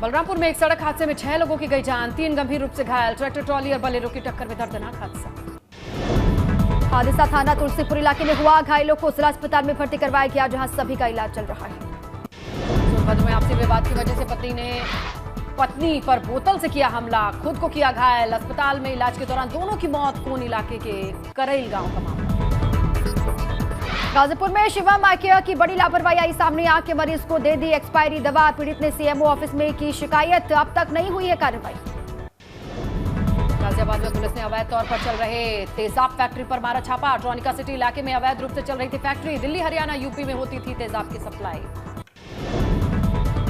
बलरामपुर में एक सड़क हादसे में 6 लोगों की गई जान, 3 गंभीर रूप से घायल। ट्रैक्टर ट्रॉली और बोलेरो की टक्कर में दर्दनाक हादसा। हादसा थाना तुलसीपुर इलाके में हुआ। घायलों को जिला अस्पताल में भर्ती करवाया गया, जहां सभी का इलाज चल रहा है। सोनभद्र में आपसी विवाद की वजह से पति ने पत्नी पर बोतल से किया हमला, खुद को किया घायल। अस्पताल में इलाज के दौरान दोनों की मौत। कोन इलाके के करैल गांव का मामला। गाजीपुर में शिवम आइकेयर की बड़ी लापरवाही आई सामने। आंख के मरीज को दे दी एक्सपायरी दवा। पीड़ित ने सीएमओ ऑफिस में की शिकायत, अब तक नहीं हुई है कार्रवाई। गाजियाबाद में पुलिस ने अवैध तौर पर चल रहे तेजाब फैक्ट्री पर मारा छापा। ट्रॉनिका सिटी इलाके में अवैध रूप से चल रही थी फैक्ट्री। दिल्ली हरियाणा यूपी में होती थी तेजाब की सप्लाई।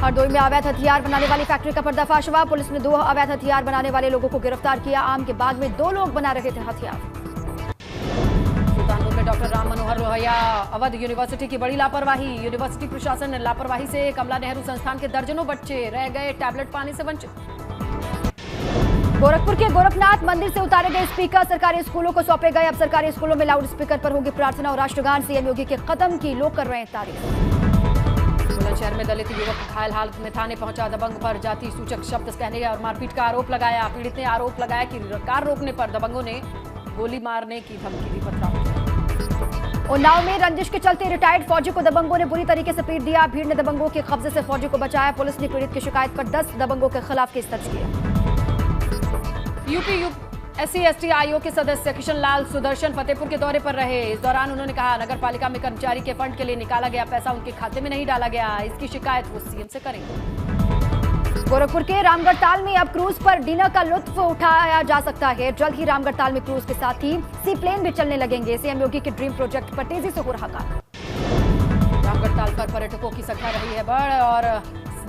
हरदोई में अवैध हथियार बनाने वाली फैक्ट्री का पर्दाफाश हुआ। पुलिस ने 2 अवैध हथियार बनाने वाले लोगों को गिरफ्तार किया। आम के बाग में 2 लोग बना रहे थे हथियार। सुल्तानपुर में डॉक्टर राम मनोहर लोहिया अवध यूनिवर्सिटी की बड़ी लापरवाही। यूनिवर्सिटी प्रशासन लापरवाही से कमला नेहरू संस्थान के दर्जनों बच्चे रह गए टैबलेट पाने से वंचित। गोरखपुर के गोरखनाथ मंदिर से उतारे गए स्पीकर सरकारी स्कूलों को सौंपे गए। अब सरकारी स्कूलों में लाउड स्पीकर पर होगी प्रार्थना और राष्ट्रगान। सीएम योगी के कदम की लोग कर रहे हैं तारीफ। बुलंदशहर में दलित युवक घायल हालत में थाने पहुंचा। दबंग पर जाति सूचक शब्द कहने और मारपीट का आरोप लगाया। पीड़ित ने आरोप लगाया कि कार रोकने पर दबंगों ने गोली मारने की धमकी दी। पथराव। उन्नाव में रंजिश के चलते रिटायर्ड फौजी को दबंगों ने बुरी तरीके से पीट दिया। भीड़ ने दबंगों के कब्जे से फौजी को बचाया। पुलिस ने पीड़ित की शिकायत पर 10 दबंगों के खिलाफ केस दर्ज किया। यूपी SC/ST आयोग के सदस्य किशन लाल सुदर्शन फतेहपुर के दौरे पर रहे। इस दौरान उन्होंने कहा, नगर पालिका में कर्मचारी के फंड के लिए निकाला गया पैसा उनके खाते में नहीं डाला गया। इसकी शिकायत वो सीएम से करेंगे। गोरखपुर के रामगढ़ ताल में अब क्रूज पर डिनर का लुत्फ उठाया जा सकता है। जल्द ही रामगढ़ ताल में क्रूज के साथ ही सी प्लेन भी चलने लगेंगे। सीएम योगी के ड्रीम प्रोजेक्ट पर तेजी से हो रहा कार्य। रामगढ़ ताल पर पर्यटकों की संख्या रही है बढ़ और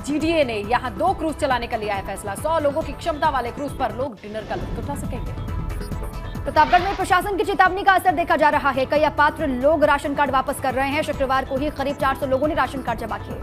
GDA ने यहां 2 क्रूज चलाने का लिया है फैसला। 100 लोगों की क्षमता वाले क्रूज पर लोग डिनर का लुत्फ उठा सकेंगे। प्रतापगढ़ में प्रशासन की चेतावनी का असर देखा जा रहा है। कई अपात्र लोग राशन कार्ड वापस कर रहे हैं। शुक्रवार को ही करीब 400 लोगों ने राशन कार्ड जमा किए।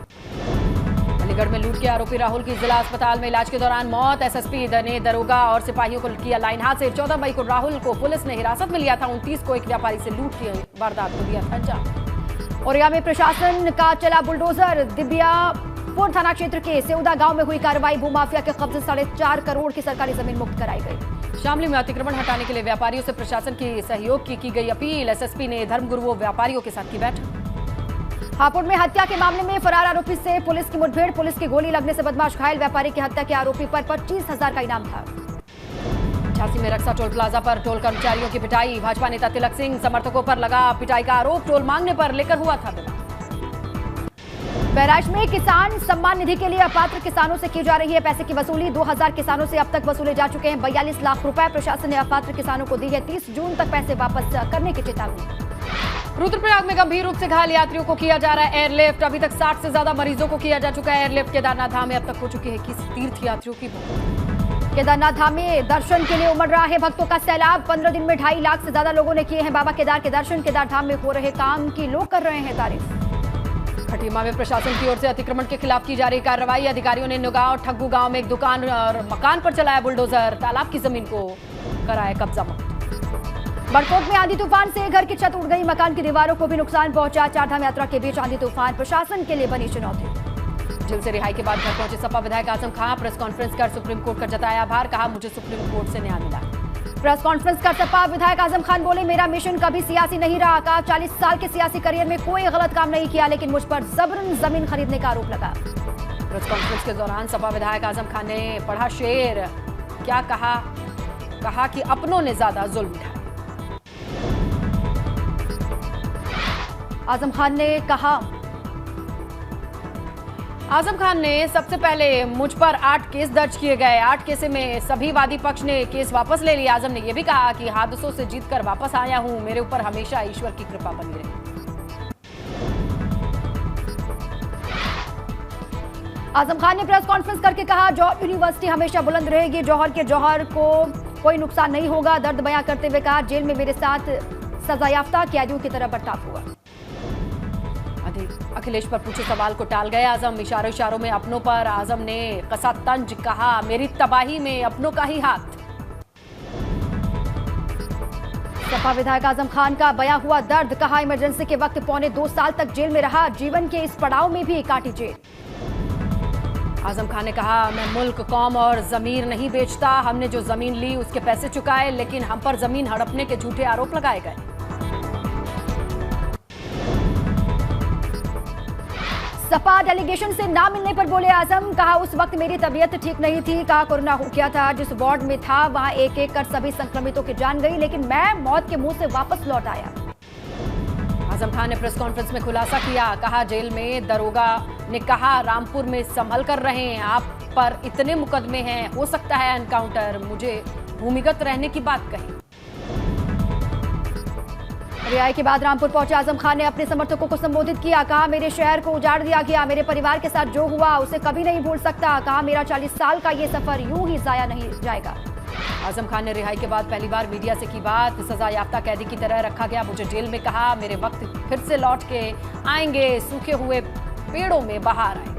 अलीगढ़ में लूट के आरोपी राहुल की जिला अस्पताल में इलाज के दौरान मौत। SSP ने दरोगा और सिपाहियों को किया लाइन हादसे। 14 मई को राहुल को पुलिस ने हिरासत में लिया था। 29 को एक व्यापारी से लूट की वारदात को दिया था अंजाम। औरैया में प्रशासन का चला बुलडोजर। दिव्यापुर थाना क्षेत्र के सेउदा गांव में हुई कार्रवाई। भूमाफिया के कब्जे 4.5 करोड़ की सरकारी जमीन मुक्त कराई गई। शामली में अतिक्रमण हटाने के लिए व्यापारियों से प्रशासन की सहयोग की गई अपील। SSP ने धर्मगुरुओं व्यापारियों के साथ की बैठक। हापुड़ में हत्या के मामले में फरार आरोपी से पुलिस की मुठभेड़। पुलिस की गोली लगने से बदमाश घायल। व्यापारी की हत्या के आरोपी पर 25,000 का इनाम था। झांसी में रक्षा टोल प्लाजा पर टोल कर्मचारियों की पिटाई। भाजपा नेता तिलक सिंह समर्थकों पर लगा पिटाई का आरोप। टोल मांगने पर लेकर हुआ था विवाद। बहराइच में किसान सम्मान निधि के लिए अपात्र किसानों से की जा रही है पैसे की वसूली। 2000 किसानों से अब तक वसूले जा चुके हैं 42 लाख रुपए। प्रशासन ने अपात्र किसानों को दी है 30 जून तक पैसे वापस करने की चेतावनी। रुद्रप्रयाग में गंभीर रूप से घायल यात्रियों को किया जा रहा है एयरलिफ्ट। अभी तक 60 से ज्यादा मरीजों को किया जा चुका है एयरलिफ्ट। केदारनाथ धाम में अब तक हो चुकी है 21 तीर्थ यात्रियों की मौत। केदारनाथ धाम में दर्शन के लिए उमड़ रहा है भक्तों का सैलाब। 15 दिन में 2.5 लाख से ज्यादा लोगों ने किए हैं बाबा केदार के दर्शन। केदार धाम में हो रहे काम की लोग कर रहे हैं तारीफ। खटीमा में प्रशासन की ओर से अतिक्रमण के खिलाफ की जा रही कार्रवाई। अधिकारियों ने नौगांव ठग्गू गांव में एक दुकान और मकान पर चलाया बुलडोजर। तालाब की जमीन को कराया कब्जा मुक्त। बड़कोट में आंधी तूफान से घर की छत उड़ गई। मकान की दीवारों को भी नुकसान पहुंचा। चारधाम यात्रा के बीच आंधी तूफान प्रशासन के लिए बनी चुनौती। जेल से रिहाई के बाद घर पहुंचे सपा विधायक आजम खां। प्रेस कॉन्फ्रेंस कर सुप्रीम कोर्ट का जताया आभार। कहा, मुझे सुप्रीम कोर्ट से न्याय मिला। प्रेस कॉन्फ्रेंस कर सपा विधायक आजम खान बोले, मेरा मिशन कभी सियासी नहीं रहा। कहा, 40 साल के सियासी करियर में कोई गलत काम नहीं किया, लेकिन मुझ पर जबरन जमीन खरीदने का आरोप लगा। प्रेस कॉन्फ्रेंस के दौरान सपा विधायक आजम खान ने पढ़ा शेर। क्या कहा? कहा कि अपनों ने ज्यादा जुल्म उठाया। आजम खान ने सबसे पहले मुझ पर 8 केस दर्ज किए गए। 8 केस में सभी वादी पक्ष ने केस वापस ले लिया। आजम ने यह भी कहा कि हादसों से जीतकर वापस आया हूं। मेरे ऊपर हमेशा ईश्वर की कृपा बनी रही। आजम खान ने प्रेस कॉन्फ्रेंस करके कहा, जौहर यूनिवर्सिटी हमेशा बुलंद रहेगी। जौहर को कोई नुकसान नहीं होगा। दर्द बयां करते हुए कहा, जेल में मेरे साथ सजायाफ्ता कैदियों की तरह बर्ताव हुआ। अखिलेश पर पूछे सवाल को टाल गए आजम। इशारों में अपनों पर आजम ने कसा तंज। कहा, मेरी तबाही में अपनों का ही हाथ। सपा विधायक आजम खान का बयां हुआ दर्द। कहा, इमरजेंसी के वक्त 1.25 साल तक जेल में रहा। जीवन के इस पड़ाव में भी काटी जेल। आजम खान ने कहा, मैं मुल्क, कौम और जमीर नहीं बेचता। हमने जो जमीन ली उसके पैसे चुकाए, लेकिन हम पर जमीन हड़पने के झूठे आरोप लगाए गए। सपा डेलीगेशन से ना मिलने पर बोले आजम, कहा उस वक्त मेरी तबीयत ठीक नहीं थी, कहा कोरोना हो गया था, जिस वार्ड में था वहां एक एक कर सभी संक्रमितों की जान गई, लेकिन मैं मौत के मुंह से वापस लौट आया। आजम खान ने प्रेस कॉन्फ्रेंस में खुलासा किया, कहा जेल में दरोगा ने कहा रामपुर में संभल कर रहें, आप पर इतने मुकदमे हैं, हो सकता है एनकाउंटर, मुझे भूमिगत रहने की बात कही। रिहाई के बाद रामपुर पहुंचे आजम खान ने अपने समर्थकों को संबोधित किया, कहा मेरे शहर को उजाड़ दिया गया, मेरे परिवार के साथ जो हुआ उसे कभी नहीं भूल सकता, कहा मेरा 40 साल का ये सफर यूं ही जाया नहीं जाएगा। आजम खान ने रिहाई के बाद पहली बार मीडिया से की बात, सजा याफ्ता कैदी की तरह रखा गया मुझे जेल में, कहा मेरे वक्त फिर से लौट के आएंगे, सूखे हुए पेड़ों में बहार आएंगे।